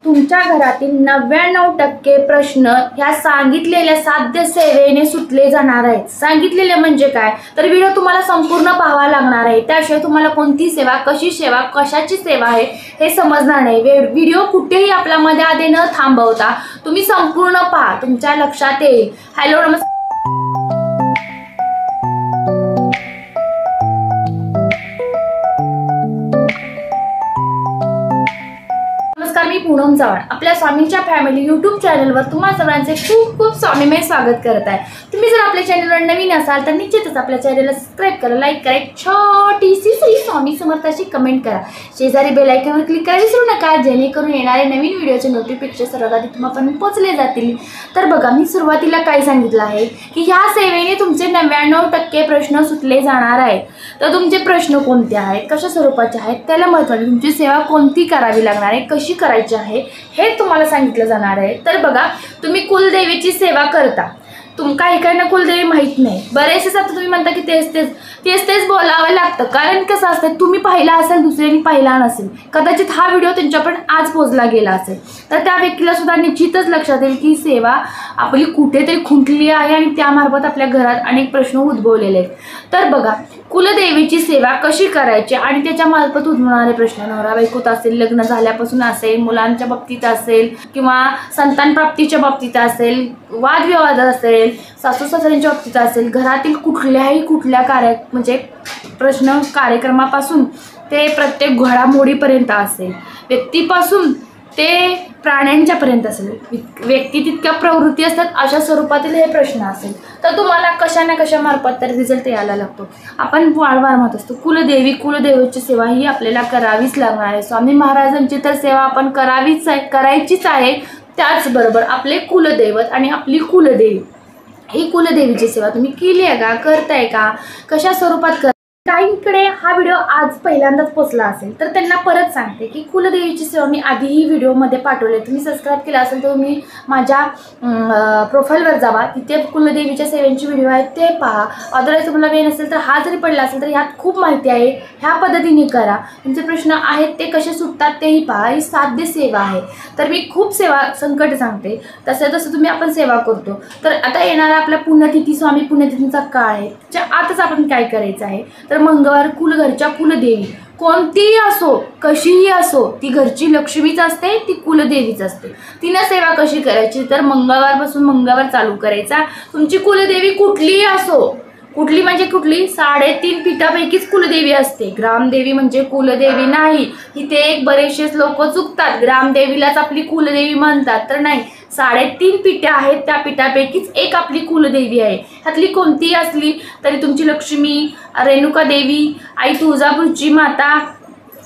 तुमच्या घरातील 99% प्रश्न ह्या सांगितलेल्या साध्य सेवेने सुटले जाणार आहेत। सांगितलेले म्हणजे काय तर व्हिडिओ तुम्हाला संपूर्ण पाहावा लागणार आहे, त्याशिवाय तुम्हाला कोणती सेवा, कशी सेवा, कशाची सेवा आहे हे समजणार नाही। व्हिडिओ कुठेही आपल्या मध्ये न थांबवता तुम्ही संपूर्ण पहा, तुमच्या लक्षात येईल। हॅलो नमस्कार, मी पूनम चव्हाण आपल्या स्वामींच्या फॅमिली यूट्यूब चॅनलवर तुम्हा सर्वांचे खूप खूप स्वामीमय स्वागत करत आहे। तुम्ही जर आपल्या चॅनलवर नवीन असाल तर निश्चितच आपल्या चॅनलला सबस्क्राइब करा, लाईक करा, एक छोटीशी श्री स्वामी समर्थाची कमेंट करा, शेजारी बेल आयकॉनवर क्लिक करायला विसरू नका, जेणेकरून येणारे नवीन व्हिडिओचे नोटिफिकेशन सर्वात आधी तुम्हापर्यंत पोहोचले जातील। तर बघा, मी सुरुवातीला काय सांगितलं आहे की ह्या सेवेने तुमचे 99% प्रश्न सुटले जाणार आहेत। तर तुमचे प्रश्न कोणते आहेत, कशा स्वरूपाचे आहेत, त्याला महत्त्वाचे, तुमची सेवा कोणती करावी लागणार आहे, कशी करायची आहे हे तुम्हाला सांगितलं जाणार आहे। तर बघा, तुम्ही कुलदेवीची सेवा करता, काही काहींना कुलदेवी माहीत नाही, बरेचसे आता तुम्ही म्हणता की तेच बोलावं लागतं, कारण कसं असतं, तुम्ही पाहिला असेल, दुसऱ्यांनी पाहिला नसेल, कदाचित हा व्हिडिओ त्यांच्यापर्यंत आज पोहोचला गेला असेल, तर त्या व्यक्तीला सुद्धा निश्चितच लक्षात येईल की सेवा आपली कुठेतरी खुंटली आहे आणि त्यामार्फत आपल्या घरात अनेक प्रश्न उद्भवलेले आहेत। तर बघा, कुलदेवीची सेवा कशी करायची आणि त्याच्या मार्फत उद्भवणारे प्रश्न, नवरा बायकोत असेल, लग्न झाल्यापासून असेल, मुलांच्या बाबतीत असेल किंवा संतान प्राप्तीच्या बाबतीत असेल, वादविवाद असेल, सासू सासऱ्यांच्या बाबतीत असेल, घरातील कुठल्या म्हणजे प्रश्न कार्यक्रमापासून ते प्रत्येक घडामोडीपर्यंत असेल, व्यक्तीपासून ते प्राण्यांच्यापर्यंत असेल, व्यक्ती तितक्या प्रवृत्ती असतात अशा स्वरूपातील हे प्रश्न असेल, तर तुम्हाला कशा ना कशा मार्फत तर रिझल्ट यायला लागतो। आपण वारंवार म्हणत असतो कुलदेवीची सेवा ही आपल्याला करावीच लागणार आहे। स्वामी महाराजांची तर सेवा आपण करायचीच आहे, त्याचबरोबर आपले कुलदैवत आणि आपली कुलदेवी ही कुलदेवीची सेवा तुम्ही केली आहे का, करताय का, कशा स्वरूपात काहींकडे हा व्हिडिओ आज पहिल्यांदाच पोचला असेल तर त्यांना परत सांगते की कुलदेवीची सेवा मी आधीही व्हिडिओमध्ये पाठवले, तुम्ही सबस्क्राईब केला असेल तर तुम्ही माझ्या प्रोफाईलवर जावा, तिथे कुलदेवीच्या सेवेंची व्हिडिओ आहेत ते पहा। अदरवाईज तुम्हाला वेळ नसेल तर हा जरी पडला असेल तर ह्यात खूप माहिती आहे, ह्या पद्धतीने करा, तुमचे प्रश्न आहेत ते कसे सुटतात तेही पहा। ही साध्य सेवा आहे, तर मी खूप सेवा संकट सांगते, तसं तुम्ही आपण सेवा करतो। तर आता येणारा आपल्या पुण्यतिथी, स्वामी पुण्यतिथीचा काळ आहे, त्याच्या आतच आपण काय करायचं आहे तर मंगळवार घरच्या कुलदेवी कोणतीही असो, कशीही असो, ती घरची लक्ष्मीच असते, ती कुलदेवीच असते। तिनं सेवा कशी करायची तर मंगळवार चालू करायचा। तुमची कुलदेवी कुठलीही असो, कुठली म्हणजे कुठली, 3.5 पीठापैकीच कुलदेवी असते, ग्रामदेवी म्हणजे कुलदेवी नाही। इथे एक बरेचसेच लोक चुकतात, ग्रामदेवीलाच आपली कुलदेवी म्हणतात, तर नाही, 3.5 पीठे आहेत, त्या पीठापैकीच एक आपली कुलदेवी आहे। ह्यातली कोणतीही असली तरी तुमची लक्ष्मी, रेणुका देवी, आई तुळजापूरची माता,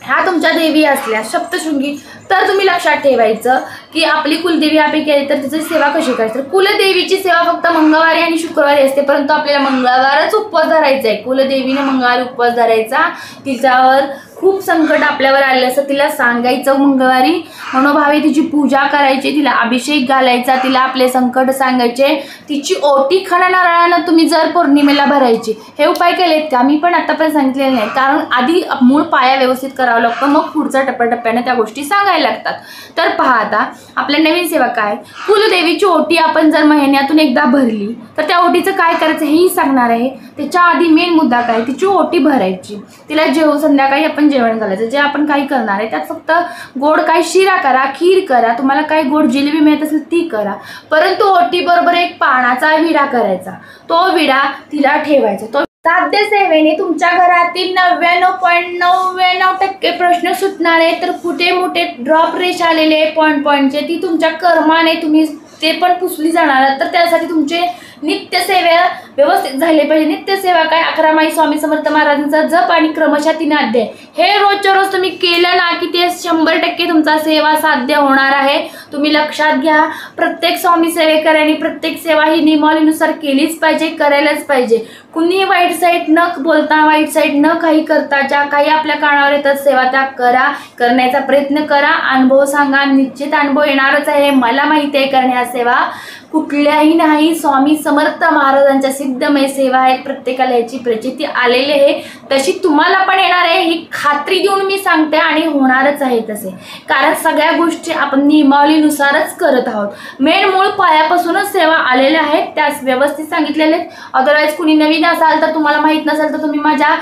ह्या तुमच्या देवी असल्या सप्तशृंगी, तर तुम्ही लक्षात ठेवायचं की आपली कुलदेवी यापैकी आहे, तर तिची सेवा कशी करायची। तर कुलदेवीची सेवा फक्त मंगळवारी आणि शुक्रवारी असते, परंतु आपल्याला मंगळवारच उपवास धरायचा आहे। कुलदेवीने मंगळवारी उपवास धरायचा, तिच्यावर खूप संकट आपल्यावर आले असं तिला सांगायचं, मंगळवारी मनोभावे तिची पूजा करायची, तिला अभिषेक घालायचा, तिला आपले संकट सांगायचे, तिची ओटी खणा नारळानं तुम्ही जर पौर्णिमेला भरायची। हे उपाय केलेत का मी पण आतापर्यंत सांगितलेले नाही, कारण आधी मूळ पाया व्यवस्थित करावा लागतो, मग पुढचा टप्प्याटप्प्याने त्या गोष्टी सांगायला लागतात। तर पहा, आता आपल्या नवीन सेवा काय, कुलदेवीची ओटी आपण जर महिन्यातून एकदा भरली तर त्या ओटीचं काय करायचं हेही सांगणार आहे। त्याच्या आधी मेन मुद्दा काय, तिची ओटी भरायची, तिला संध्याकाळी आपण जेवण घालायचं, जे आपण काही करणार आहे त्यात फक्त गोड काही शिरा करा, खीर करा, तुम्हाला काही गोड जिलेबी मिळत असेल ती करा, परंतु ओटी बरोबर एक पानाचा विडा करायचा, तो विडा तिला ठेवायचा। तो साध्य सेवेने तुमच्या घरातील 99.99% प्रश्न सुटणार आहे। तर कुठे मोठे ड्रॉप रेष आलेले पॉईंटचे ती तुमच्या कर्माने तुम्ही ते पण पुसली जाणार, तर त्यासाठी तुमचे नित्यसेवा व्यवस्थित झाले पाहिजे। नित्यसेवा काय, 11 माई स्वामी समर्थ महाराजांचा जप आणि क्रमशः 3 अध्याय हे रोजच्या रोज तुम्ही केलं ना की ते 100% तुमचा सेवा साध्य होणार आहे। तुम्ही लक्षात घ्या, प्रत्येक स्वामी सेवेकऱ्यांनी प्रत्येक सेवा ही नियमावलीनुसार केलीच पाहिजे, करायलाच पाहिजे। कुणी वाईट साईड न बोलता, वाईट साईड न काही करता, ज्या काही आपल्या कानावर येतात सेवा त्या करण्याचा प्रयत्न करा, अनुभव सांगा, निश्चित अनुभव येणारच आहे, मला माहिती आहे, कारण ह्या सेवा कुठल्याही नाही, स्वामी समर्थ महाराजांच्या सिद्धमय सेवा आहेत, प्रत्येकाला याची प्रचिती आलेली आहे, तशी तुम्हाला पण येणार आहे ही खात्री देऊन मी सांगते आणि होणारच आहे तसे, कारण सगळ्या गोष्टी आपण नियमावलीनुसारच करत आहोत. मेन मूळ पायापासूनच सेवा आलेल्या आहेत, त्यास व्यवस्थित सांगितलेले आहेत. अदरवाईज कुणी नवीन असाल तर तुम्हाला माहीत नसेल तर तुम्ही माझ्या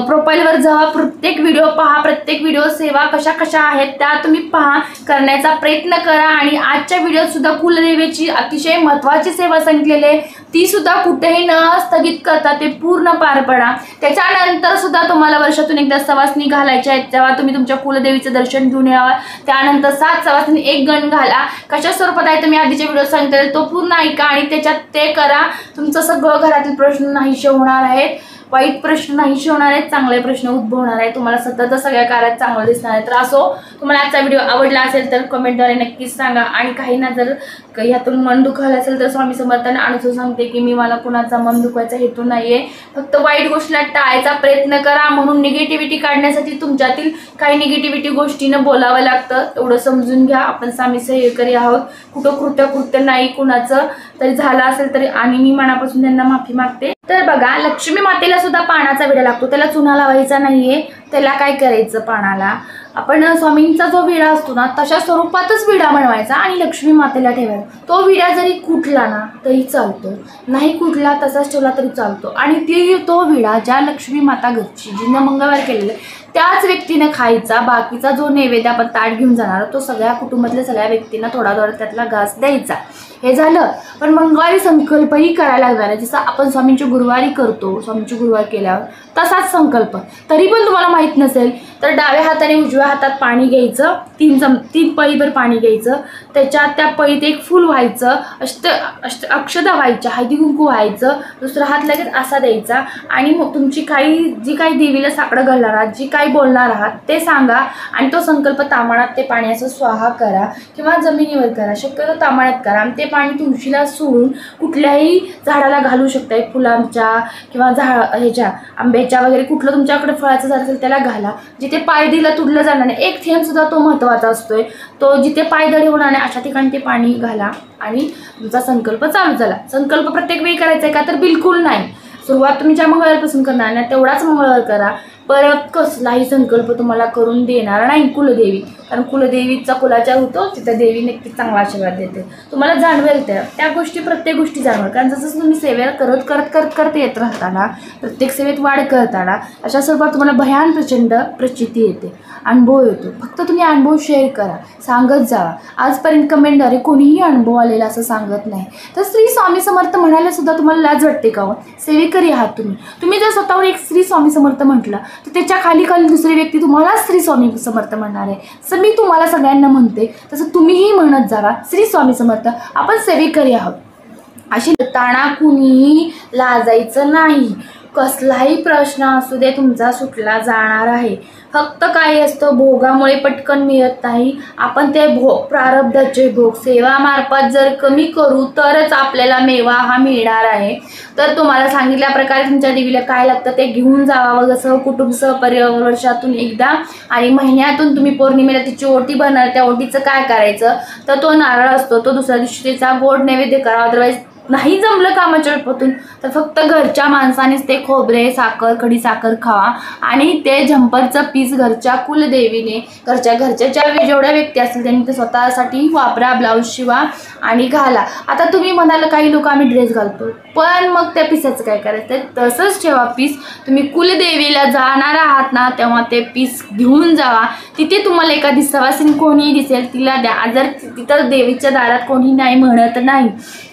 प्रोफाईलवर जावा, प्रत्येक व्हिडिओ पहा, प्रत्येक व्हिडिओ सेवा कशा कशा आहेत त्या तुम्ही पहा, करण्याचा प्रयत्न करा. आणि आजच्या व्हिडिओत सुद्धा कुलदेवीची अतिशय महत्त्वाची सेवा सांगितलेली आहे, ती सुद्धा कुठेही न स्थगित करता ते पूर्ण पार पडा. त्याच्यानंतर सुद्धा तुम्हाला वर्षातून एकदा सवासनी घालायच्या आहेत, तेव्हा तुम्ही तुमच्या कुलदेवीचं दर्शन घेऊन यावं. त्यानंतर 7 सवासनी 1 गण घाला. कशा स्वरूपात आहे तुम्ही आधीच्या व्हिडिओ सांगितलेले तो पूर्ण ऐका आणि त्याच्यात ते करा. तुमचं सगळं घरातील प्रश्न नाहीसे होणार आहेत, वाईट प्रश्न नाहीसे होणार आहेत, चांगले प्रश्न उद्भवणार आहेत, तुम्हाला सतत सगळ्या कार्यात चांगलं दिसणार आहे. तर असो, तुम्हाला आजचा व्हिडिओ आवडला असेल तर कमेंटद्वारे नक्कीच सांगा. आणि काही ना जर यातून मन दुखावलं असेल तर स्वामी समर्थांना अनुभव सांगते की मी मला कुणाचा मन दुखवायचा हेतू नाहीये, फक्त वाईट गोष्टीला टाळायचा प्रयत्न करा. म्हणून निगेटिव्हिटी काढण्यासाठी तुमच्यातील काही निगेटिव्हिटी गोष्टीनं बोलावं लागतं, एवढं समजून घ्या. आपण स्वामी सेवेकरी आहोत, कुठं कृत्य नाही कुणाचं तरी झालं असेल तरी, आणि मी मनापासून त्यांना माफी मागते. तर बघा, लक्ष्मी मातेला सुद्धा पानाचा विडा लागतो, त्याला चुना लावायचा नाहीये. त्याला काय करायचं, पानाला आपण स्वामींचा जो विडा असतो ना तशा स्वरूपातच विडा बनवायचा आणि लक्ष्मी मातेला ठेवायचा. तो विडा जरी कुठला ना तरी चालतो, नाही कुठला तसाच ठेवला तरी चालतो. आणि तो विडा ज्या लक्ष्मी माता घरची जिने मंगळवार केलेले त्याच व्यक्तीने खायचा. बाकीचा जो नैवेद्य आपण ताट घेऊन जाणार तो सगळ्या कुटुंबातल्या सगळ्या व्यक्तींना थोडा थोडा त्यातला घास द्यायचा. हे झालं. पण मंगळवारी संकल्पही करायला लागणार आहे, जसं आपण स्वामींची गुरुवारी करतो, स्वामींची गुरुवार केल्यावर तसाच संकल्प. तरी पण तुम्हाला माहीत नसेल तर डाव्या हाताने उजव्या हातात पाणी घ्यायचं, 3 पळीभर पाणी घ्यायचं, त्याच्यात त्या पळीत एक फूल व्हायचं, अक्षता व्हायच्या, हळदी कुंकू व्हायचं, दुसरा हात लगेच असा द्यायचा आणि मग तुमची जी काही देवीला साकडं घालणार आहात, जी काही बोलणार आहात ते सांगा आणि तो संकल्प तामाणात ते पाणी असं स्वाहा करा किंवा जमिनीवर करा, शक्यतो तामाण्यात करा. आणि ते पाणी तुळशीला सोडून कुठल्याही झाडाला घालू शकता, फुलांच्या किंवा ह्याच्या आंब्याच्या वगैरे कुठलं तुमच्याकडे फळाचं झाड असेल त्याला घाला. जिथे पाय दिला तुडलं जाणार नाही, एक थेंब सुद्धा तो महत्त्वाचा असतोय, तो जिथे पायदळी होणार नाही अशा ठिकाणी ते पाणी घाला आणि तुमचा संकल्प चालू झाला. संकल्प प्रत्येक वेळी करायचा आहे का तर बिलकुल नाही. सुरुवात तुम्ही ज्या मंगळवारपासून करणार नाही तेवढाच मंगळवार करा, परत कसलाही संकल्प तुम्हाला करून देणार नाही कुलदेवी, कारण कुलदेवीचा कुलाचार होतो, तिथं देवी नक्कीच चांगला आशीर्वाद देते. तुम्हाला जाणवेल त्या गोष्टी, प्रत्येक गोष्टी जाणवेल, कारण जसं तुम्ही सेवेला करत येत राहताना, प्रत्येक सेवेत वाढ करताना अशा स्वरूपात तुम्हाला भयान प्रचंड प्रचिती येते, अनुभव येतो. फक्त तुम्ही अनुभव शेअर करा, सांगत जावा. आजपर्यंत कमेंटद्वारे कोणीही अनुभव आलेला असं सांगत नाही. तर श्री स्वामी समर्थ म्हणायला सुद्धा तुम्हाला लाज वाटते का? सेवेकरी आहात तुम्ही जर स्वतःवर एक श्री स्वामी समर्थ म्हटलं तर त्याच्या खाली दुसरी व्यक्ती तुम्हाला श्री स्वामी समर्थ म्हणणार आहे. तर मी तुम्हाला सगळ्यांना म्हणते तसं तुम्हीही म्हणत जावा श्री स्वामी समर्थ, आपण सेवेकरी आहोत. अशी ताणा कुणीही लाजायचं नाही. कसलाही प्रश्न असू दे तुमचा सुटला जाणार आहे. फक्त काय असतं, भोगामुळे पटकन मिळत नाही. आपण ते प्रारब्धाचे भोग सेवामार्फत जर कमी करू तरच आपल्याला मेवा हा मिळणार आहे. तर तुम्हाला सांगितल्या प्रकारे तुमच्या देवीला काय लागतं ते घेऊन जावा, जसं कुटुंब वर्षातून एकदा आणि महिन्यातून तुम्ही पौर्णिमेला तिची ओटी भरणार. त्या ओटीचं काय करायचं तर तो नारळ असतो, तो दुसऱ्या दिवशी त्याचा गोड नैवेद्य करा. अदरवाईज नाही जमलं कामाच्या वेळेपासून तर फक्त घरच्या माणसानेच ते खोबरे साखर खडी साखर खावा आणि ते झंपरचं पीस घरच्या कुलदेवीने घरच्या जेवढ्या व्यक्ती असतील त्यांनी ते स्वतःसाठी वापरा, ब्लाऊज शिवा आणि घाला. आता तुम्ही म्हणाल काही लोक आम्ही ड्रेस घालतो, पण मग त्या पीसाचं काय करायचं, तसंच ठेवा पीस. तुम्ही कुलदेवीला जाणार आहात ना तेव्हा ते पीस घेऊन जावा. तिथे तुम्हाला एखादी सवासीन कोणीही दिसेल तिला द्या. जर तिथं देवीच्या दारात कोणी नाही म्हणत नाही,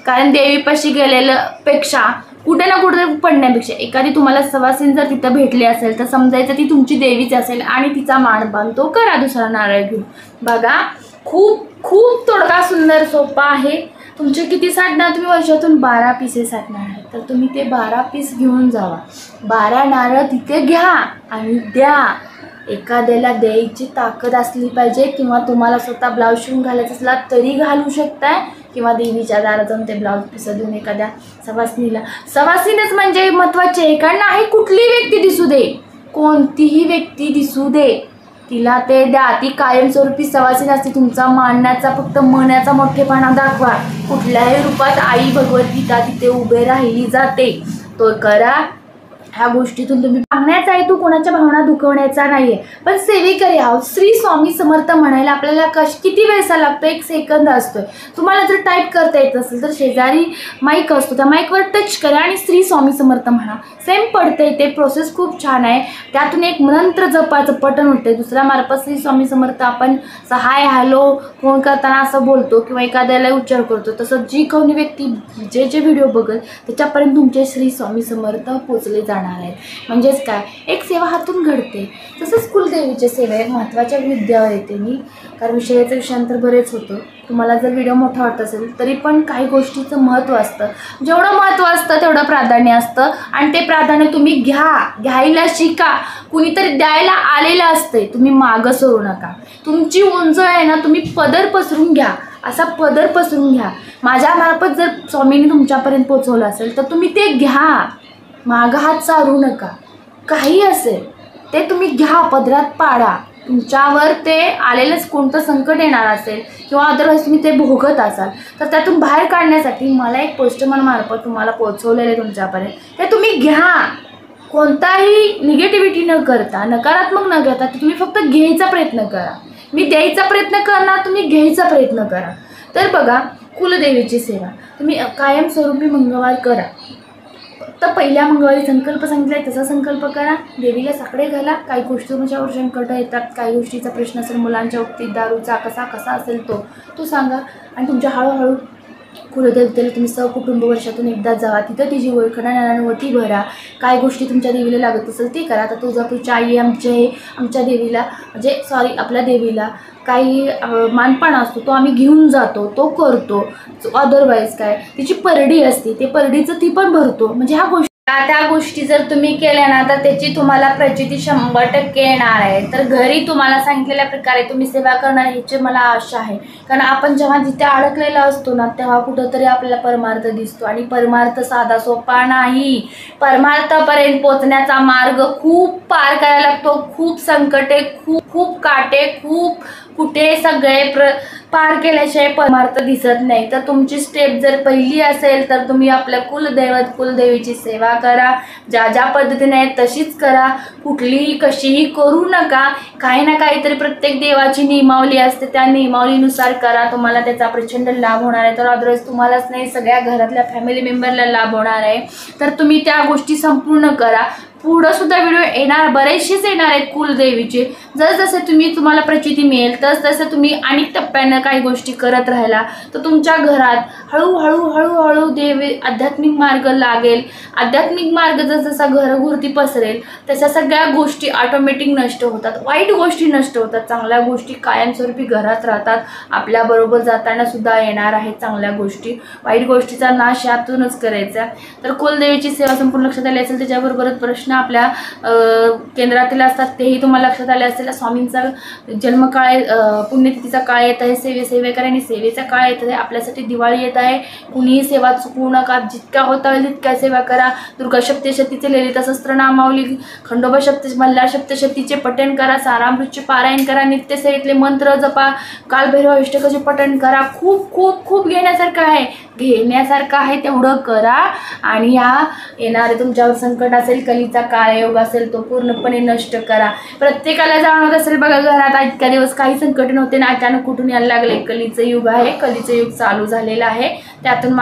कारण देवीपाशी गेलेलं पेक्षा कुठे ना कुठे पडण्यापेक्षा एखादी तुम्हाला सवासीन जर तिथं भेटली असेल तर समजायचं ती तुमची देवीच असेल आणि तिचा मानपान तो करा दुसरा नारळ घेऊन. बघा, खूप तोडगा सुंदर सोपा आहे. तुमचे किती साठणार, तुम्ही वर्षातून 12 पीसेस साठणार आहे तर तुम्ही ते 12 पीस घेऊन जावा. 12 नारळ तिथे घ्या आणि द्या. एखाद्याला द्यायची ताकद असली पाहिजे, किंवा तुम्हाला स्वतः ब्लाऊज शिवून घालायचं असला तरी घालू शकताय, किंवा देवीच्या दारात जाऊन ते ब्लाऊज पीस देऊन एखाद्या सवासीनच म्हणजे महत्त्वाचे आहे. कारण नाही कुठली व्यक्ती दिसू दे, कोणतीही व्यक्ती दिसू दे, तिला ते द्या, ती कायमस्वरूपी सवासीन असते. तुमचा मानण्याचा फक्त मनाचा मोठेपणा दाखवा. कुठल्याही रूपात आई भगवद्गीता तिथे उभे राहिली जाते, तो करा. ह्या गोष्टीतून तुम्ही सांगण्याचा आहे, तू कोणाच्या भावना दुखवण्याचा नाहीये. पण सेवेकरी आहोत, श्री स्वामी समर्थ म्हणायला आपल्याला किती वेळचा लागतो? 1 सेकंद असतोय. तुम्हाला जर टाईप करता येत असेल तर शेजारी माईक असतो, त्या माईकवर टच करा आणि श्री स्वामी समर्थ म्हणा. सेम पडते, ते प्रोसेस खूप छान आहे. त्यातून एक मंत्र जपाचं बटन होते, दुसऱ्या मार्फत श्री स्वामी समर्थ आपण हाय हॅलो फोन करताना असं बोलतो किंवा एखाद्याला उच्चार करतो. तसं जी कोणी व्यक्ती जे व्हिडिओ बघेल त्याच्यापर्यंत तुमचे श्री स्वामी समर्थ पोचले जाणार आहेत. म्हणजेच काय, एक सेवा हातून घडते. तसंच कुलदेवीच्या सेवेत महत्त्वाच्या विद्यावर येते मी, कारण विषयांतर बरेच होतं. तुम्हाला जर व्हिडिओ मोठा वाटत असेल तरी पण काही गोष्टीचं महत्त्व असतं. जेवढं महत्त्व असतं तेवढं प्राधान्य असतं आणि ते प्राधान्य तुम्ही घ्यायला शिका. कुणीतरी द्यायला आलेलं असते, तुम्ही मागं सोडू नका. तुमची उंच आहे ना, तुम्ही पदर पसरून घ्या, असा पदर पसरून घ्या. माझ्यामार्फत जर स्वामींनी तुमच्यापर्यंत पोचवलं असेल तर तुम्ही ते घ्या, मागं हात चालू नका. काही असेल ते तुम्ही घ्या, पदरात पाडा. तुमच्यावर ते आलेलंच कोणतं संकट येणार असेल किंवा अदरवाईज तुम्ही ते भोगत असाल तर त्यातून बाहेर काढण्यासाठी मला एक पोस्टमन मार्फत तुम्हाला पोचवलेलं आहे तुमच्यापर्यंत, ते तुम्ही घ्या. कोणताही निगेटिव्हिटी न करता, नकारात्मक न करता तुम्ही फक्त घ्यायचा प्रयत्न करा. मी द्यायचा प्रयत्न करणार, तुम्ही घ्यायचा प्रयत्न करा. तर बघा, कुलदेवीची सेवा तुम्ही कायमस्वरूपी मंगळवार करा. तर पहिल्या मंगळवारी संकल्प सांगितलाय तसा संकल्प करा. देवीला साकडे घाला. काही गोष्टी तुमच्यावर संकट येतात, काही गोष्टीचा प्रश्न असेल मुलांच्या बाबतीत, दारूचा कसा असेल तो सांगा. आणि तुमच्या हळूहळू कुलदेवतेला तुम्ही सहकुटुंब वर्षातून एकदा जावा, तिथं तिची वळखणाऱ्यांवरती भरा. काय गोष्टी तुमच्या देवीला लागत असेल ते करा. आता तुळजापूरची आई आमच्या देवीला आपल्या देवीला काही मानपान असतो तो आम्ही घेऊन जातो, तो करतो. अदरवाईज काय, तिची परडी असते, ते परडीचं ती पण भरतो. म्हणजे त्या गोष्टी जर तुम्ही केल्या ना तर त्याची तुम्हाला प्रचिती 100% येणार आहे. तर घरी तुम्हाला सांगितलेल्या प्रकारे तुम्ही सेवा करणार ह्याची मला आशा आहे. कारण आपण जेव्हा जिथे अडकलेला असतो ना तेव्हा कुठंतरी आपल्याला परमार्थ दिसतो आणि परमार्थ साधा सोपा नाही. परमार्थापर्यंत पोचण्याचा मार्ग खूप पार करायला लागतो. खूप संकटे, खूप काटे, खूप कुठे सगळे पार केल्याशिवाय परमार्थ दिसत नाही. तर तुमची स्टेप जर पहिली असेल तर तुम्ही आपल्या कुलदेवीची सेवा करा. ज्या पद्धतीने आहे तशीच करा. कुठलीही कशीही करू नका. काही ना काहीतरी प्रत्येक देवाची नियमावली असते, त्या नियमावलीनुसार करा. तुम्हाला त्याचा प्रचंड लाभ होणार आहे. तर अदरवाईज तुम्हालाच नाही, सगळ्या घरातल्या फॅमिली मेंबरला लाभ होणार आहे. तर तुम्ही त्या गोष्टी संपूर्ण करा. पुढं सुद्धा व्हिडिओ येणार, बरेचसेच येणार आहेत कुलदेवीचे. जसजसे तुम्हाला प्रचिती मिळेल तसतसं तुम्ही अनेक टप्प्यानं काही गोष्टी करत राहिला तर तुमच्या घरात हळूहळू देवी आध्यात्मिक मार्ग लागेल. आध्यात्मिक मार्ग जसा घरगुरती पसरेल तशा सगळ्या गोष्टी ऑटोमॅटिक नष्ट होतात. वाईट गोष्टी नष्ट होतात, चांगल्या गोष्टी कायमस्वरूपी घरात राहतात. आपल्याबरोबर जाताना सुद्धा येणार आहेत चांगल्या गोष्टी. वाईट गोष्टीचा नाश यातूनच करायचा. तर कुलदेवीची सेवा संपूर्ण लक्षात आली असेल. त्याच्याबरोबरच प्रश्न आपल्या केंद्रातील असतात तेही तुम्हाला लक्षात आले असेल. स्वामींचा जन्मकाळ, पुण्यतिथीचा काळ येत आहे, सेवेकरी आणि सेवेचा काळ येत आहे. आपल्यासाठी दिवाळी येत आहे. कुणीही सेवा चुकवू नका. जितक्या होता येईल तितक्या सेवा करा. दुर्गा सप्तशतीचे ललिता सहस्त्रनामावली, खंडोबा मल्हार सप्तशतीचे पठण करा. सारामृतचे पारायण करा. नित्यसेवेतले मंत्र जपा. कालभैरव अष्टकाचे पठण करा. खूप घेण्यासारखं आहे तेवढं करा. आणि येणारे तुमच्यावर संकट असेल, कलीचा काळयोग असेल तो पूर्णपणे नष्ट करा. प्रत्येकाला जाणवत असेल बघा, घरात इतक्या दिवस काही संकट नव्हते ना अचानक कुठून यायला लागले. कलीचं युग आहे, कलीचं युग चालू झालेलं आहे. त्यातून